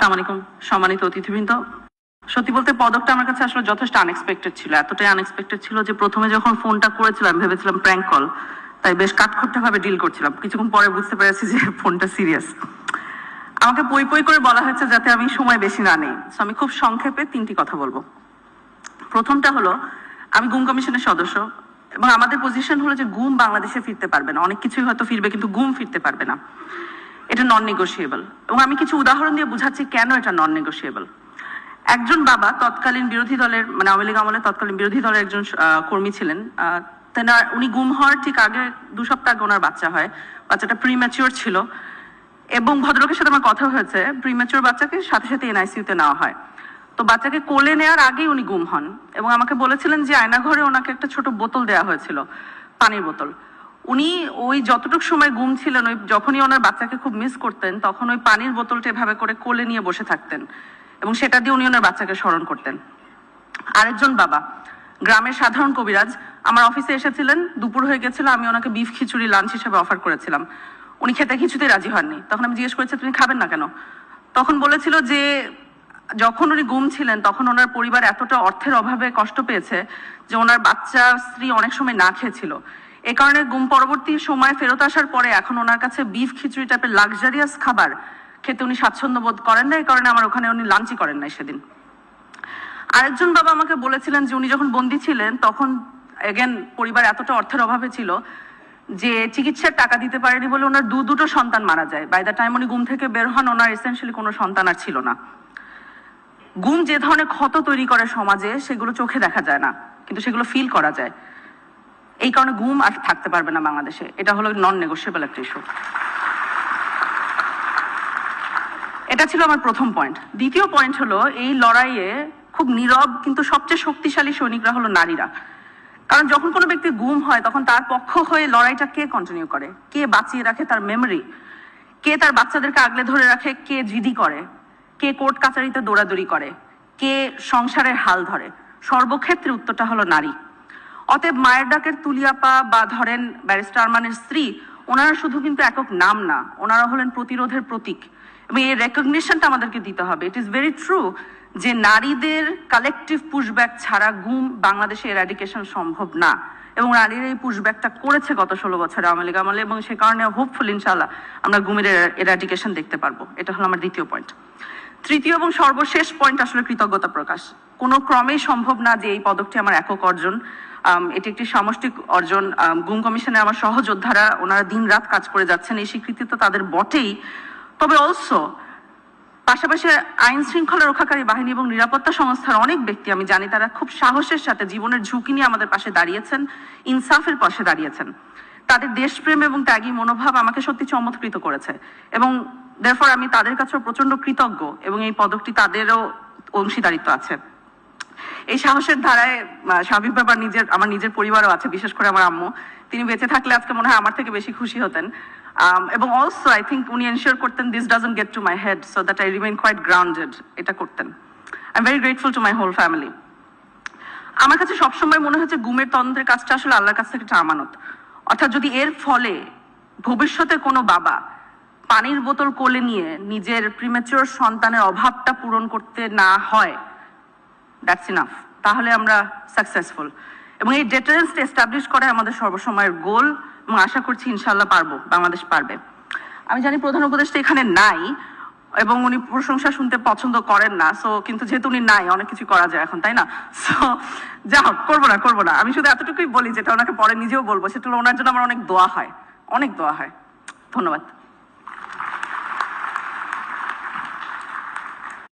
আসসালামু আলাইকুম সম্মানিত অতিথিবৃন্দ। সত্যি বলতে পদকটা আমার কাছে আসলে যথেষ্ট আনএক্সপেক্টেড ছিল। এতটাই আনএক্সপেক্টেড ছিল যে প্রথমে যখন ফোনটা করেছিলাম ভেবেছিলাম প্র্যাঙ্ক কল, তাই বেশ কাঠখোট্টা ভাবে ডিল করছিলাম। কিছুক্ষণ পরে বুঝতে পেরেছি যে ফোনটা সিরিয়াস। আমাকে পই পই করে বলা হয়েছে যাতে আমি সময় বেশি না নেই, সো আমি খুব সংক্ষেপে 3টি কথা বলবো। প্রথমটা হলো, আমি গুম কমিশনের সদস্য এবং আমাদের পজিশন হলো যে গুম বাংলাদেশে ফিরতে পারবে না। অনেক কিছুই হয়তো ফিরবে কিন্তু গুম ফিরতে পারবে না, এটা নন নেগোশিয়েবল। এবং আমি কিছু উদাহরণ দিয়ে বুঝাচ্ছি কেন এটা নন নেগোশিয়েবল। একজন বাবা তৎকালীন বিরোধী দলের মানে আওয়ামী লীগ আমলে তৎকালীন বিরোধী দলের একজন কর্মী ছিলেন। উনি গুম হওয়ার ঠিক আগে 2 সপ্তাহ আগে ওনার বাচ্চা হয়। বাচ্চাটা প্রিম্যাচিওর ছিল এবং ভদ্রলোকের সাথে আমার কথা হয়েছে, প্রিম্যাচিওর বাচ্চাকে সাথে সাথে এনআইসিইউতে নেওয়া হয়। তো বাচ্চাকে কোলে নেওয়ার আগেই উনি গুম হন এবং আমাকে বলেছিলেন যে আয়নাঘরে ওনাকে একটা ছোট বোতল দেওয়া হয়েছিল, পানির বোতল। উনি ওই যতটুকু সময় গুম ছিলেন, ওই যখনই ওনার বাচ্চাকে খুব মিস করতেন তখন ওই পানির বোতলটা এভাবে করে কোলে নিয়ে বসে থাকতেন এবং সেটা দিয়ে উনি ওনার বাচ্চাকে স্মরণ করতেন। আরেকজন বাবা, গ্রামের সাধারণ কবিরাজ, আমার অফিসে এসেছিলেন, দুপুর হয়ে গেছিল, আমি ওনাকে বিফ খিচুড়ি লাঞ্চ হিসেবে অফার করেছিলাম। উনি খেতে কিছুতেই রাজি হননি। তখন আমি জিজ্ঞেস করেছি তুমি খাবেন না কেন? তখন বলেছিল যে যখন উনি গুম ছিলেন তখন ওনার পরিবার এতটা অর্থের অভাবে কষ্ট পেয়েছে যে ওনার বাচ্চা স্ত্রী অনেক সময় না খেয়েছিল। এ কারণে গুম পরবর্তী সময় ফেরত আসার পরে এখন ওনার কাছে বিফ খিচুড়ি টাইপের লাক্সারিয়াস খাবার খেতে উনি স্বাচ্ছন্দ্য বোধ করেন না, এই কারণে আমার ওখানে উনি লাঞ্চই করেন নাই সেদিন। আরেকজন বাবা আমাকে বলেছিলেন যে উনি যখন বন্দী ছিলেন তখন এগেন পরিবার এতটা অর্থের অভাবে ছিল যে চিকিৎসার টাকা দিতে পারেনি বলে ওনার দুটো সন্তান মারা যায়। বাই দ্য টাইম উনি গুম থেকে বের হন ওনার এসেনশিয়ালি কোনো সন্তান আর ছিল না। গুম যে ধরনের ক্ষত তৈরি করে সমাজে সেগুলো চোখে দেখা যায় না, কিন্তু সেগুলো ফিল করা যায়। এই কারণে গুম আর থাকতে পারবে না বাংলাদেশে, এটা হলো নন নেগোশিয়েবল একটা ইস্যু। এটা ছিল আমার প্রথম পয়েন্ট। দ্বিতীয় পয়েন্ট হলো, এই লড়াইয়ে খুব নীরব কিন্তু সবচেয়ে শক্তিশালী সৈনিকরা হলো নারীরা। কারণ যখন কোনো ব্যক্তি গুম হয় তখন তার পক্ষ হয়ে লড়াইটা কে কন্টিনিউ করে, কে বাঁচিয়ে রাখে তার মেমোরি, কে তার বাচ্চাদেরকে আগলে ধরে রাখে, কে জিডি করে, কে কোর্ট কাচারিতে দৌড়াদৌড়ি করে, কে সংসারের হাল ধরে, সর্বক্ষেত্রে উত্তরটা হলো নারী। অতএব মায়ের ডাকের তুলিয়াপা বা ধরেন ব্যারিস্টার আরমানের স্ত্রী, ওনারা শুধু কিন্তু একক নাম না, ওনারা হলেন প্রতিরোধের প্রতীক এবং এই রেকগনিশনটা আমাদেরকে দিতে হবে। ইট ইজ ভেরি ট্রু যে নারীদের কালেকটিভ পুশব্যাক ছাড়া গুম বাংলাদেশে এরাডিকেশন সম্ভব না এবং নারীরা এই পুশব্যাকটা করেছে গত 16 বছরে আওয়ামী লীগ আমলে এবং সে কারণে হোপফুল ইনশাআল্লাহ আমরা গুমের এরাডিকেশন দেখতে পারবো। এটা হলো আমার দ্বিতীয় পয়েন্ট। তৃতীয় এবং সর্বশেষ পয়েন্ট আসলে কৃতজ্ঞতা প্রকাশ। কোনো ক্রমেই সম্ভব না যে এই পদকটি আমার একক অর্জন, এটি একটি সামষ্টিক অর্জন। গুম কমিশনে আমার সহযোদ্ধারা ওনারা দিন রাত কাজ করে যাচ্ছেন, এই স্বীকৃতি তো তাদের বটেই, তবে অলসো পাশাপাশি আইন শৃঙ্খলা রক্ষাকারী বাহিনী এবং নিরাপত্তা সংস্থার অনেক ব্যক্তি আমি জানি তারা খুব সাহসের সাথে জীবনের ঝুঁকি নিয়ে আমাদের পাশে দাঁড়িয়েছেন, ইনসাফের পাশে দাঁড়িয়েছেন। তাদের দেশপ্রেম এবং ত্যাগী মনোভাব আমাকে সত্যি চমৎকৃত করেছে এবং therefore আমি তাদের কাছেও প্রচন্ড কৃতজ্ঞ এবং এই পদকটি তাদেরও অংশীদারিত্ব আছে। এই সাহসের ধারায় স্বাভাবিক ব্যাপার আমার নিজের পরিবারও আছে, বিশেষ করে আমার আম্মু। তিনি বেঁচে থাকলে আজকে মনে হয় আমার থেকে বেশি খুশি হতেন এবং অলসো আই থিঙ্ক উনি এনশিওর করতেন this doesn't get to my head so that I remain quite grounded, এটা করতেন। I am very grateful to my whole family. আমার কাছে সবসময় মনে হচ্ছে গুমের তদন্তের কাজটা আসলে আল্লাহর কাছ থেকে একটা আমানত। অর্থাৎ যদি এর ফলে ভবিষ্যতে কোনো বাবা পানির বোতল কোলে নিয়ে নিজের প্রিম্যাচিওর সন্তানের অভাবটা পূরণ করতে না হয়, দ্যাটস ইনাফ, তাহলে আমরা সাকসেসফুল। এবং এই ডেটারেন্সটা এস্টাবলিশ করা আমাদের সর্বসময়ের গোল এবং আশা করছি ইনশাআল্লাহ পারবো, বাংলাদেশ পারবে। আমি জানি প্রধান উপদেষ্টা এখানে নাই এবং উনি প্রশংসা শুনতে পছন্দ করেন না, সো কিন্তু যেহেতু উনি নাই অনেক কিছু করা যায় এখন, তাই না? সো যা হোক, করবো না। আমি শুধু এতটুকুই বলি যেটা ওনাকে পরে নিজেও বলবো, সেটা হলো ওনার জন্য আমার অনেক দোয়া হয়, অনেক দোয়া হয়। ধন্যবাদ।